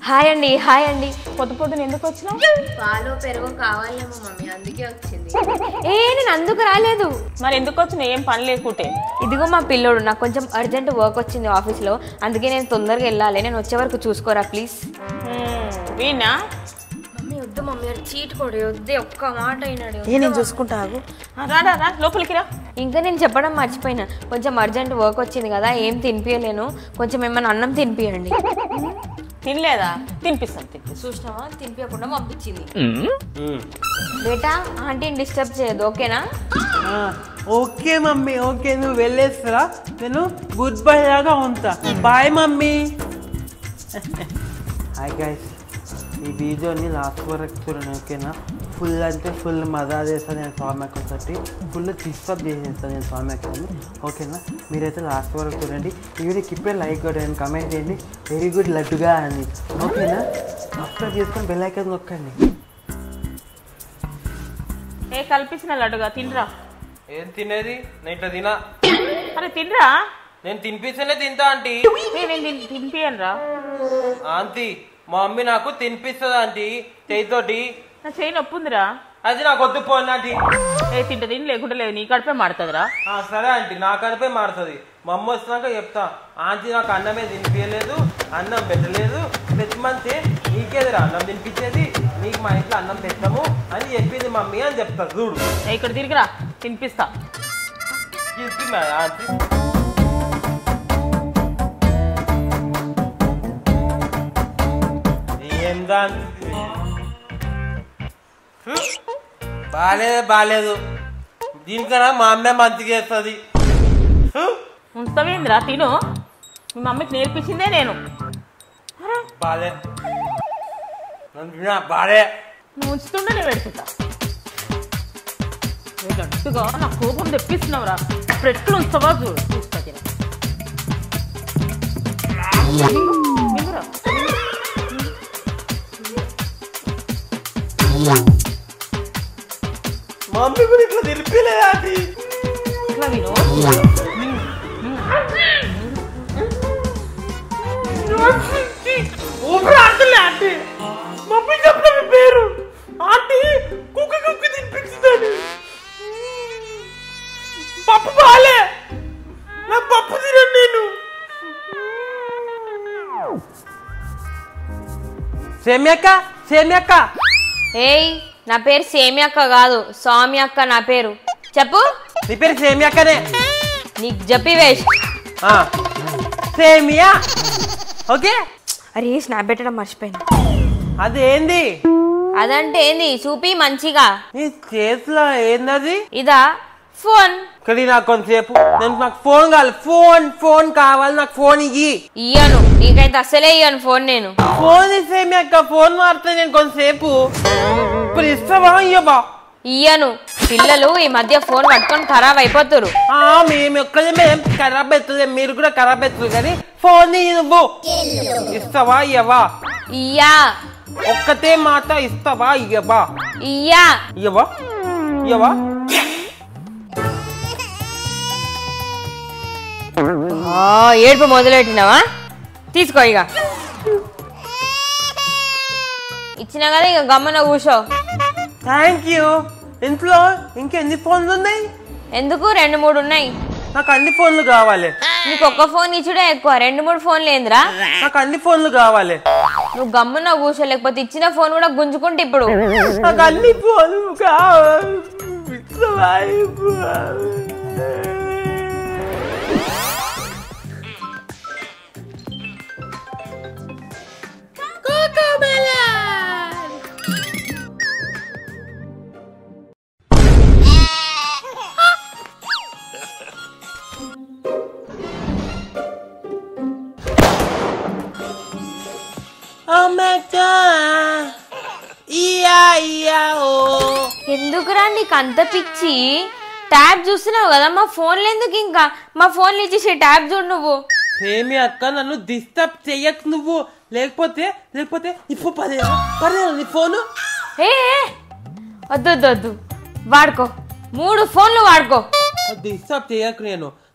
Hi అండి పొద్దున ఎందుకు వచ్చినావు? పాలు పెరుగు కావాలేమో మమ్మీ, అందుకే వచ్చింది. నేను అందుకు రాలేదు. మరి ఎందుకు వచ్చినా? ఏం పని లేకుంటే. ఇదిగో మా పిల్లోడు, నాకు కొంచెం అర్జెంట్ వర్క్ వచ్చింది ఆఫీస్లో, అందుకే నేను తొందరగా వెళ్ళాలి. నేను వచ్చే వరకు చూసుకోరా ప్లీజ్. వీణా? మమ్మీ వద్దు మమ్మీ, చీట్ కొడు వద్దే, ఒక్క మాట అయినాడు. నేను చూసుకుంటా. రా లోపలికి రా. ఇంకా నేను చెప్పడం మర్చిపోయినా, కొంచెం అర్జెంట్ వర్క్ వచ్చింది కదా, ఏం తినిపించలేను, కొంచెం ఏమైనా అన్నం తినిపియండి. తినలేదా? తినిపిస్తాను. చూసినావా, తినిపించకుండా పంపించింది. బేటా ఆంటీని డిస్టర్బ్ చేయదు, ఓకేనా? Okay mummy, okay. నువ్వు వెళ్ళేస్తారా, నేను గుడ్ బై లాగా ఉంటా. Bye mummy. హాయ్ గైస్, ఈ వీడియోని లాస్ట్ వరకు చూడండి, ఓకేనా? ఫుల్ అంటే ఫుల్ మజా చేస్తాను నేను స్వామి తోటి, ఫుల్ డిస్టర్బ్ చేసేస్తాను నేను స్వామి ఓకేనా? మీరైతే లాస్ట్ వరకు చూడండి. ఈ వీడియోకి ఇప్పుడే లైక్ కొట్టండి, కమెంట్ చేయండి వెరీ గుడ్ లడ్డుగా అని, ఓకేనా? సబ్స్క్రైబ్ చేసుకొని బెల్ ఐకాన్ నొక్కండి. కల్పించిన లడ్డుగా తినరా. ఏం తినేది? నేను ఇట్లా తినా. అరే తినరా. నేను తినిపిస్తేనే తింటా ఆంటీ. నేను తినిపియను రా ఆంటీ. మా మమ్మీ నాకు తినిపిస్తుంది ఆంటీ చేయితోటి. నా చేయి నొప్పి ఉందిరా. అది నాకు వద్దు పోను ఆంటీ. తింటా తిని లేకుంటే లేదు, నీ కడిపే మాడుతుందిరా. సరే ఆంటీ, నా కడిపే మారుతుంది. మా అమ్మ వచ్చినాక చెప్తా, ఆంటీ నాకు అన్నమే తినిపించలేదు, అన్నం పెట్టలేదు, తెచ్చమంటే నీకేదిరా అన్నం తినిపించేది, నీకు మా ఇంట్లో అన్నం పెట్టము అని చెప్పింది మమ్మీ అని చెప్తా. చూడు ఇక్కడ తిరిగిరా, తినిపిస్తా. ఆంటీ బాలేదు. దీనికన్నా మా అమ్మే మంచిగా చేస్తుంది. ఉంచుతావేంద్రా, తిను. మీ మమ్మీకి నేర్పించిందే నేను. బాలే నువ్వు ఉంచుతుండే నేను పెడుతుంటా. గట్టిగా నా కోపం తెప్పిస్తున్నావురా. ఇప్పుడు ఎట్లు ఉంచుతావా చూస్తా. మమ్మీ కూడా ఇట్లా తెలిపలేదా అది? ఇట్లా విను. ఆంటీ మమ్మీ చెప్పిన మీ పేరు ఆంటీ కుక్క తినిపించిందని. పప్పు బాలే, నా పప్పు తినను నేను. సేమ్యక్క. ఏయ్, నా పేరు సేమ్యక్క కాదు, సౌమ్యక్క నా పేరు. చెప్పు. నీ పేరు సేమ్యక్కనే. నీకు చెప్పి వేస్ట్. సేమియా. ఓకే. అరే స్నాప్ పెట్టడం మర్చిపోయినా. అదేంది? అదంటే ఏంది చూపి మంచిగా. నీ చేతిలో ఏందది? ఇదా ఫోన్. ఇక్కడ నాకు కొంతసేపు, నాకు ఫోన్ కావాలి. ఫోన్ కావాలి, నాకు ఫోన్ ఇయ్యను, నీకైతే అసలే ఇయ్యను ఫోన్. నేను ఫోన్ ఇస్తే మీ అక్క ఫోన్ మారుతుంది. నేను కొంతసేపు ఇప్పుడు ఇస్తావా? ఇయ్యబా. ఇయ్యను. పిల్లలు ఈ మధ్య ఫోన్ పట్టుకొని ఖరాబ్ అయిపోతారు. మేము ఎక్కడమే ఖరాబ్ అవుతుంది, మీరు కూడా ఖరాబ్ అవుతుంది. కానీ ఫోన్ నువ్వు ఇస్తావా? ఇయ్యవా? ఇయ్యా. ఒక్కతే మాట ఇస్తావా? ఇయ్యవా? ఇయ్యా. ఇయ్యవా? ఇయ్యవా? ఏడుపు మొదలెట్టినావా? తీసుకో. ఇక ఇచ్చినా కదా, ఇక గమ్మన కూర్చో. Thank you. ఇంట్లో ఇంకెన్ని ఫోన్లు ఉన్నాయి? ఎందుకు? 2-3 ఉన్నాయి. నాకు అన్ని ఫోన్లు కావాలి. నీకు ఒక్క ఫోన్ ఇచ్చుడే ఎక్కువ, 2-3 ఫోన్లు ఏందిరా? నాకు అన్ని ఫోన్లు కావాలి. నువ్వు గమ్మున కూర్చో, లేకపోతే ఇచ్చిన ఫోన్ కూడా గుంజుకుంటే ఇప్పుడు. నాకు అన్ని ఫోన్లు కావాలి. ఎందుకురా నీకు అంత పిచ్చి? ట్యాబ్ చూస్తున్నావు కదా, మా ఫోన్లు ఎందుకు? ఇంకా మా ఫోన్లు ఇచ్చేసి ట్యాబ్ చూడు నువ్వు. సేమి అక్క, నన్ను డిస్టర్బ్ చెయ్యకు నువ్వు, లేకపోతే ఇప్పుడు పర్లేదు నీ ఫోను. వద్దు, వాడుకో. 3 ఫోన్లు వాడుకో. డిస్టర్బ్ చేయకు.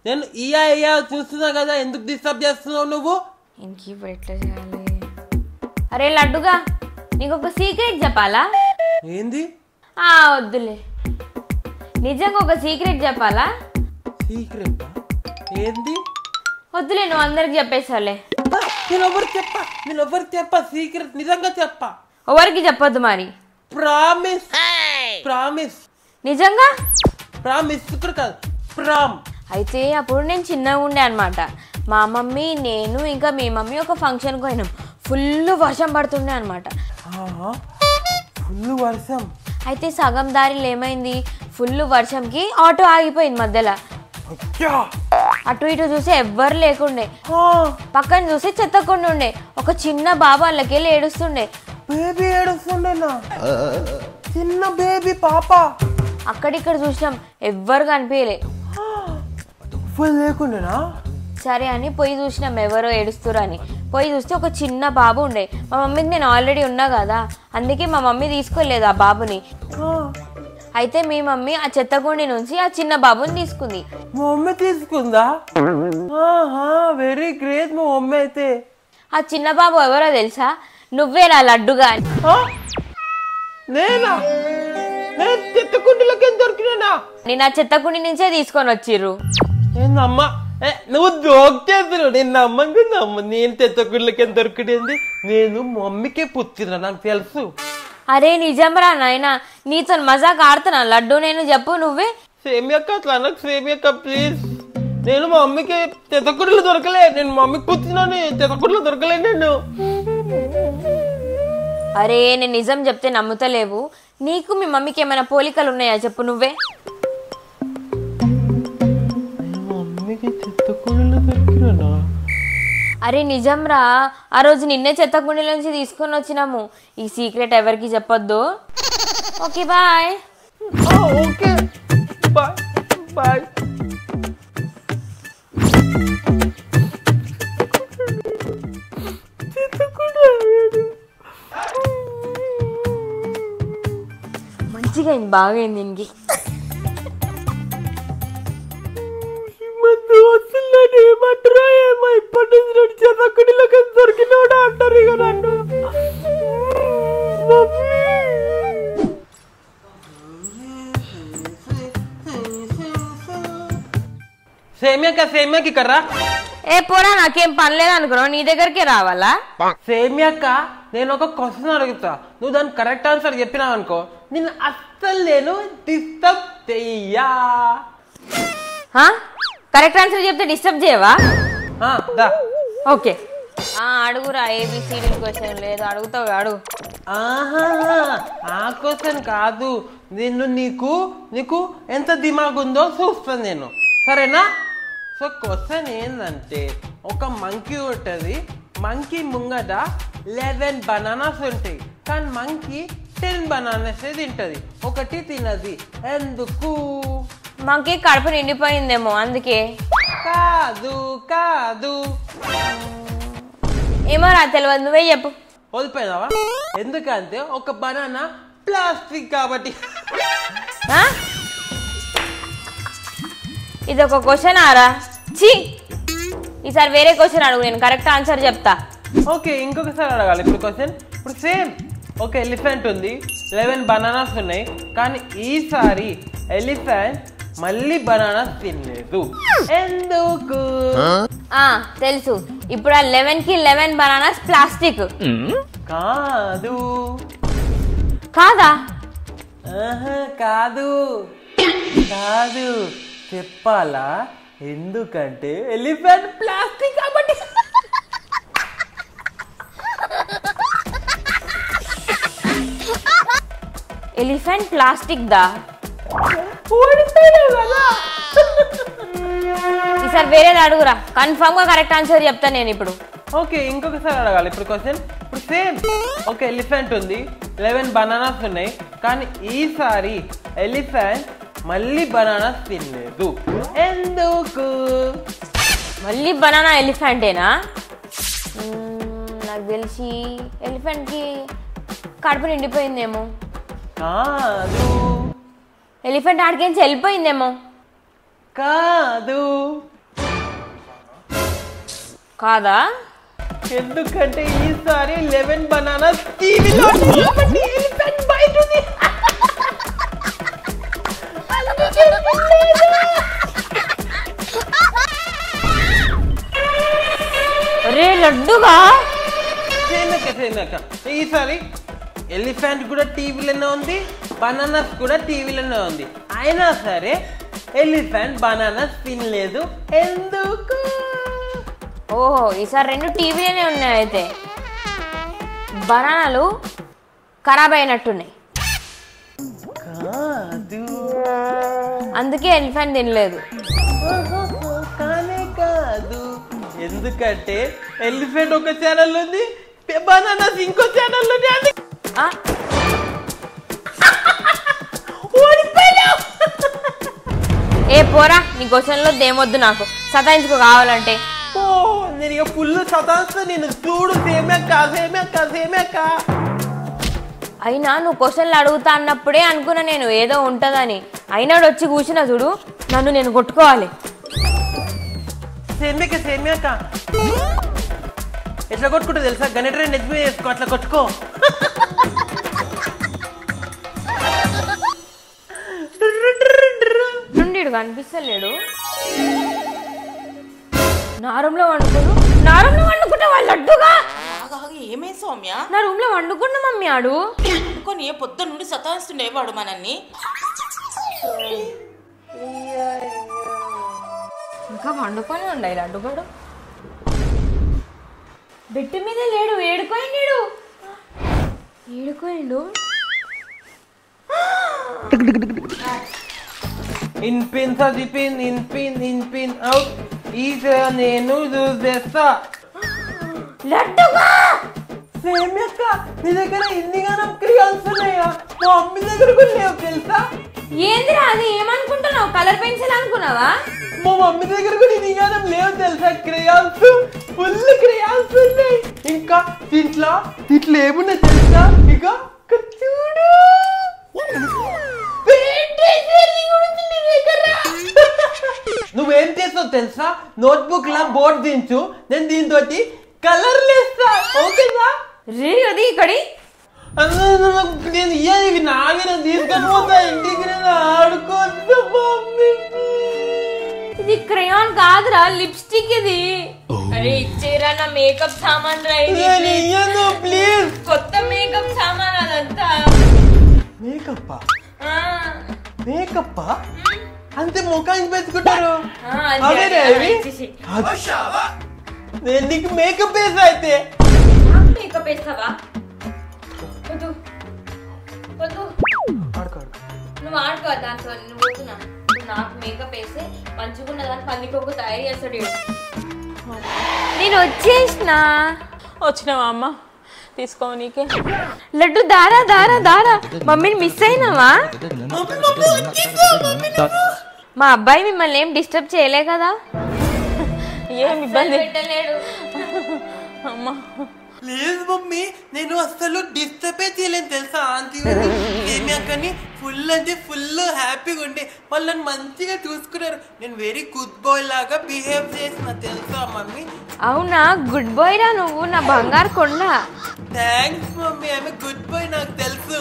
నేను ఇయా చూస్తున్నా కదా, ఎందుకు డిస్టర్బ్ చేస్తున్నావు నువ్వు? ఇంక ఇప్పుడు ఎట్లా చేయాలి? అరే లడ్డుగా నీకు ఒక సీక్రెట్ చెప్పాలా? ఏంది? వద్దులే, నిజంగా ఒక సీక్రెట్ చెప్పాలా? సీక్రెట్ ఏంది? వద్దులే, నువ్వు అందరికి చెప్పేసావులే. నేను ఎవరికి చెప్పా సీక్రెట్, నిజంగా చెప్పా. ఎవరికి చెప్పొద్దు మరి. ప్రామిస్ ప్రామిస్ నిజంగా? ప్రామిస్ ఇక్కడ కాదు, ప్రామ్. అయితే అప్పుడు నేను చిన్నగా ఉండే అనమాట. మా మమ్మీ, నేను ఇంకా మీ మమ్మీ ఒక ఫంక్షన్కి పోయినాం. ఫుల్ వర్షం పడుతుండే అనమాట. ఫుల్ వర్షం. అయితే సగం దారిలో ఏమైంది, ఫుల్ వర్షంకి ఆటో ఆగిపోయింది మధ్యలో. అటు ఇటు చూసి ఎవ్వరు లేకుండే. పక్కన చూసి చెత్తకుండా ఉండే. ఒక చిన్న బాబు వాళ్ళకెళ్ళి ఏడుస్తుండే. బేబీ ఏడుస్తుండేనా? చిన్న బేబీ పాప. అక్కడిక్కడ చూసినాం, ఎవ్వరు కనిపించలే. లేకుండేనా? సరే అని పోయి చూసినాం ఎవరో ఏడుస్తురు అని. పోయి చూస్తే ఒక చిన్న బాబు ఉండే. మా మమ్మీకి నేను ఆల్రెడీ ఉన్నా కదా, అందుకే మా మమ్మీ తీసుకోలేదు ఆ బాబుని. అయితే మీ మమ్మీ ఆ చెత్తగుండి నుంచి ఆ చిన్న బాబుని తీసుకుంది. మా మమ్మీ తీసుకుందా? వెరీ గ్రేట్ మా మమ్మీ. అయితే ఆ చిన్న బాబు ఎవరో తెలుసా? నువ్వేనా లడ్డుగా? నేనా? నేను చెత్తకుండీలోకి దొరికినా? నేను ఆ చెత్తకుండి నుంచే తీసుకొని వచ్చిర్రు. ఏందమ్మా నువ్వు జోక్ చేస్తున్నావు? నేను నమ్మను. నేను చెత్తకుండీలోకి దొరికింది. నేను మమ్మీకే పుట్టినా, నాకు తెలుసు. అరే నిజంరా నాయనా, నీతో మజాక్ ఆడుతున్నా లడ్డు. నేను చెప్పు నువ్వే. సేమియక్క అట్లా నాకు సేమియక్క ప్లీజ్. నేను మా మమ్మీకి చెత్తకుండీలో దొరకలే. నేను మమ్మీకి పుట్టినాను, చెత్తకుండీలో దొరకలే నేను. అరే నేను నిజం చెప్తే నమ్ముతలేవు. నీకు మీ మమ్మీకి ఏమైనా పోలికలు ఉన్నాయా చెప్పు నువ్వే. అరే నిజంరా, ఆ రోజు నిన్నే చెత్తకుండీ నుంచి తీసుకొని వచ్చినాము. ఈ సీక్రెట్ ఎవరికి చెప్పొద్దు. Okay bye. Okay bye bye. మంచిగా అయింది, బాగా అయింది దీనికి. ఏమంటారా ఏమో ఇప్పటి నుంచి చెత్తకుండీలోకి దొరికినోడా అంటారు ఇక నన్ను. సేమియాకి కర్రా. పోరా, నాకేం పని లేదు అనుకున్నావు, నీ దగ్గరికి రావాలా? సేమియాక్క నేను ఒక క్వశ్చన్ అడుగుతా, నువ్వు దానికి కరెక్ట్ ఆన్సర్ చెప్పినావు అనుకో, నిన్ను అస్సలు నేను డిస్టర్బ్ చెయ్యా. కరెక్ట్ ఆన్సర్ చెప్తే డిస్టర్బ్ చేయవా? ఓకే అడుగురా. ఏబిసిడి క్వశ్చన్ లేదు, అడుగుతావు అడుగు. ఆ క్వశ్చన్ కాదు, నీకు ఎంత దిమాగ్ ఉందో చూస్తాను నేను, సరేనా? సో క్వశ్చన్ ఏంటంటే, ఒక మంకీ ఉంటుంది. మంకీ ముంగట 11 బనానాస్ ఉంటాయి, కానీ మంకీ 10 బనానాస్ తింటది, ఒకటి తినది. ఎందుకు? మంకీ కడుపు నిండిపోయిందేమో అందుకే. కాదు కాదు. ఏమో రా, తెలియదు, నువ్వే చెప్పు. వదిలిపోయినావా? ఎందుకంటే ఒక బనానా ప్లాస్టిక్ కాబట్టి. ఇది ఒక క్వశ్చన్ ఆరా? ఛీ, ఈసారి వేరే క్వశ్చన్ అడుగు, నేను కరెక్ట్ ఆన్సర్ చెప్తా. ఓకే, ఇంకొకసారి అడగాలి ఇప్పుడు క్వశ్చన్. ఇప్పుడు సేమ్ ఒక ఎలిఫెంట్ ఉంది, 11 బనానాస్ ఉన్నాయి, కానీ ఈసారి ఎలిఫెంట్ మళ్ళీ బనానాస్ తినలేదు. ఎందుకు? తెలుసు. ఇప్పుడు ఆ 11కి 11 బనానాస్ ప్లాస్టిక్. కాదు. కాదా? కాదు కాదు చెప్పాలా? ఎందుకంటే ఎలిఫెంట్ ప్లాస్టిక్ కాబట్టి. ఎలిఫెంట్ ప్లాస్టిక్ దా? ఈసారి వేరేది అడుగురా, కన్ఫర్మ్ గా కరెక్ట్ ఆన్సర్ చెప్తా నేను ఇప్పుడు. ఓకే, ఇంకొకసారి అడగాలి ఇప్పుడు క్వశ్చన్. ఇప్పుడు సేమ్ ఒక ఎలిఫెంట్ ఉంది, 11 బనానాస్ ఉన్నాయి, కానీ ఈసారి ఎలిఫెంట్ మళ్ళీ బనానాస్ తినలేదు. ఎందుకు? మళ్ళీ బనానా ఎలిఫెంటేనా? నాకు తెలిసి ఎలిఫెంట్కి కడుపు నిండిపోయిందేమో. కాదు. ఎలిఫెంట్ ఆడికించి వెళ్ళిపోయిందేమో. కాదు. కాదా? ఎందుకంటే ఈసారి 11 బనానాస్ టీవీలో ఎలిఫెంట్ బైట్ ఉంది. అరే లడ్డుగా ఈసారి ఎలిఫెంట్ కూడా టీవీలోనే ఉంది, బనానాస్ కూడా టీవీలోనే ఉంది. అయినా సరే ఎలిఫెంట్ బనానాస్ తినలేదు. ఎందుకు? ఓహో ఈసారి 2 టీవీలోనే ఉన్నాయి. అయితే బనానాలు ఖరాబ్ అయినట్టున్నాయి, కాదు. అందుకే ఎలిఫెంట్ తినలేదు. కానే కాదు, ఎందుకంటే ఎలిఫెంట్ ఒక ఛానల్ ఉంది, బనానాస్ ఇంకో ఛానల్ ఉంది. ఆ? ఏ పోరా, నీ క్వశ్చన్లో దేమొద్దు, నాకు సతాయించుకో కావాలంటే. ఓ నేను ఇక ఫుల్ సతాస్తా. నేను చూడు సేమ్యాక. అయినా నువ్వు క్వశ్చన్లు అడుగుతా అన్నప్పుడే అనుకున్నా నేను ఏదో ఉంటుందని. అయినాడు వచ్చి కూర్చున్నా చూడు, నన్ను నేను కొట్టుకోవాలి. సేమ్యాక ఎట్లా కొట్టుకుంటా తెలుసా? గణేట్ నిజమే చేసుకో, అట్లా కొట్టుకో. నుండి కనిపిస్తలేడు. నారంలో వండుకుంటా వాళ్ళు అడ్డుగా. ఏమే సౌమ్య, నా రూమ్ లో వండుకున్నా మమ్మీ ఆడు. అనుకోని పొద్దు నుండి సతాయిస్తుండేవాడు మనల్ని. ఇంకా వండుకొని ఉండాలి లడ్డుగాడు. బెట్టి మీద లేడు, ఏడుకోయిండు. ఇన్పిన్ సదిపిన్ ఇన్పిన్ అవుట్. ఈసారి నేను యూజ్ చేస్తా. లడ్డుగా సేమ్యాక నీ దగ్గర ఇన్నిగానం క్రియాల్స్ ఉన్నాయా? మా మమ్మీ దగ్గర కూడా లేవు తెలుసా? ఏందిరా అది? ఏమనుకుంటున్నావు? కలర్ పెన్సిల్ అనుకున్నావా? మా మమ్మీ దగ్గర కూడా ఇన్నిగానం లేవు తెలుసా? క్రియాల్స్, ఫుల్ క్రియాల్స్ ఉన్నాయి. ఇంకా దీంట్లో ఏమున్నాయి తెలుసా? ఇక చూడు, నువ్వేం చేస్తావు తెలుసా? నోట్బుక్ లా బోర్డు దించు, నేను దీంతో కలర్లు వేస్తా. ఓకేనా? రే అది ఇక్కడి నేను ఇవి నాగిన తీసుకొని పోతా ఇంటికి. నేను ఆడుకోవచ్చు మమ్మీ. ఇది క్రేయాన్ కాదురా, లిప్స్టిక్ ఇది. అరే ఇచ్చేరా, నా మేకప్ సామాన్ రా ఇది. ప్లీజ్. కొత్త మేకప్ సామాన్ అదంతా. మేకప్ అంతే ముఖానికి పెట్టుకుంటారు. నేను నీకు మేకప్ వేసా. అయితే మేకప్ వేస్తావా? నువ్వు ఆడుకో దాంతో. నువ్వు పోతున్నా, నాకు మేకప్ వేస్తే మంచిగున్న దాన్ని పందికొక తయారు చేస్తాడు. నేను వచ్చినావా అమ్మ తీసుకోనీకే? లడ్డు దారా మమ్మీని మిస్ అయినావా? మా అబ్బాయి మిమ్మల్ని ఏం డిస్టర్బ్ చేయలే కదా? ఏం ఇబ్బంది పెట్టలేడు. అమ్మా ప్లీజ్ మమ్మీ, నేను అసలు డిస్టర్బే చేయలేను తెలుసా? ఆంటీ కానీ ఫుల్ అంటే ఫుల్ హ్యాపీగా ఉండే వాళ్ళని మంచిగా చూసుకున్నారు. నేను వెరీ గుడ్ బాయ్ లాగా బిహేవ్ చేసిన తెలుసా మమ్మీ? అవునా, గుడ్ బాయ్ రా నువ్వు, నా బంగారు కొండ. Thanks mummy, I'm good boy, నాకు తెలుసు.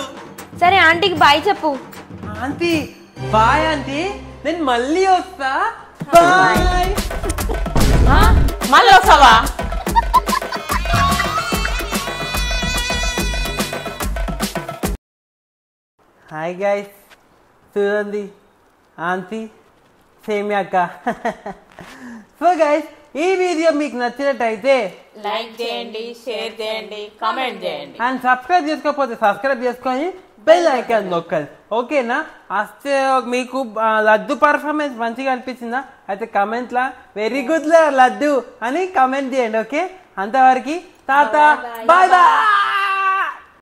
సరే ఆంటీకి బాయ్ చెప్పు. Aunty bye. ఆంటీ నేను మళ్ళీ వస్తా. బాయ్. మళ్ళీ వస్తావా? హాయ్ గైస్, చూడండి ఆంటీ సేమ్యాక. సో గైస్, ఈ వీడియో మీకు నచ్చినట్టయితే లైక్ చేయండి, షేర్ చేయండి, కామెంట్ చేయండి. అండ్ సబ్స్క్రైబ్ చేసుకోకపోతే సబ్స్క్రైబ్ చేసుకొని బెల్ ఐకాన్ నొక్కండి. ఓకేనా? అస్తే మీకు లడ్డు పర్ఫార్మెన్స్ మంచిగా అనిపించిందా? అయితే కమెంట్లా వెరీ గుడ్ లడ్డు అని కమెంట్ చేయండి. ఓకే, అంతవరకు టాటా, బాయ్ బాయ్.